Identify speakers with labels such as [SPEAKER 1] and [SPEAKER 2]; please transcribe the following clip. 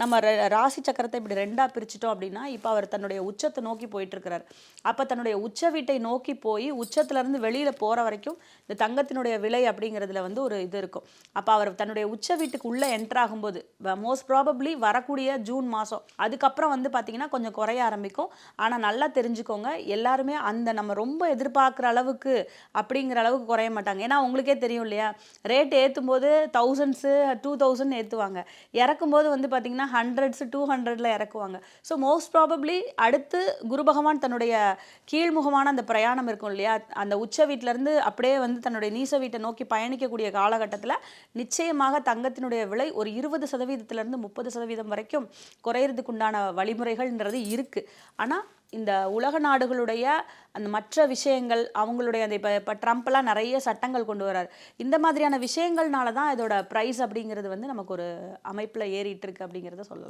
[SPEAKER 1] நம்ம ராசி சக்கரத்தை இப்படி ரெண்டா பிரிச்சுட்டோம் அப்படின்னா, இப்போ அவர் தன்னுடைய உச்சத்தை நோக்கி போயிட்டு இருக்கிறார். அப்ப தன்னுடைய உச்ச வீட்டை நோக்கி போய் உச்சத்துல இருந்து வெளியில போற வரைக்கும் இந்த தங்கத்தினுடைய விலை அப்படிங்கிறதுல வந்து ஒரு இது இருக்கும். அப்ப அவர் தன்னுடைய உச்ச வீட்டுக்கு உள்ள என்டர் ஆகும்போது மோஸ்ட் ப்ராபப்ளி வரக்கூடிய ஜூன் மாசம் அதுக்கப்புறம் வந்து பார்த்தீங்கன்னா கொஞ்சம் குறைய ஆரம்பிக்கும். ஆனா நல்லா தெரிஞ்சுக்கோங்க, எல்லாருமே அந்த நம்ம ரொம்ப எதிர்பார்க்குற அளவுக்கு அப்படிங்கிற அளவுக்கு குறைய மாட்டாங்க. ஏன்னா உங்களுக்கே தெரியும் இல்லையா? ரேட் ஏத்தும்போது தௌசண்ட்ஸு 2000 ஏத்துவாங்க. இறக்கும்போது வந்து பார்த்தீங்கன்னா ஹண்ட்ரட்ஸ் 200ல இறக்குவாங்க. ஸோ மோஸ்ட் ப்ராபப்ளி அடுத்து குரு பகவான் தன்னுடைய கீழ்முகமான அந்த பிரயாணம் இருக்கும் இல்லையா? அந்த உச்ச வீட்டிலேருந்து அப்படியே வந்து தன்னுடைய நீச வீட்டை நோக்கி பயணிக்கக்கூடிய காலகட்டத்தில் நிச்சயமாக தங்கத்தினுடைய விலை ஒரு 20% 30% வரைக்கும் குறையிறதுக்கு உண்டான வழிமுறைகள்ன்றது இருக்கு. ஆனால் இந்த உலக நாடுகளுடைய அந்த மற்ற விஷயங்கள் அவங்களுடைய அந்த இப்போ ட்ரம்ப்லாம் நிறைய சட்டங்கள் கொண்டு வரார். இந்த மாதிரியான விஷயங்கள்னால தான் இதோட ப்ரைஸ் அப்படிங்கிறது வந்து நமக்கு ஒரு அமைப்பில் ஏறிட்டு இருக்கு அப்படிங்கிறத சொல்லலாம்.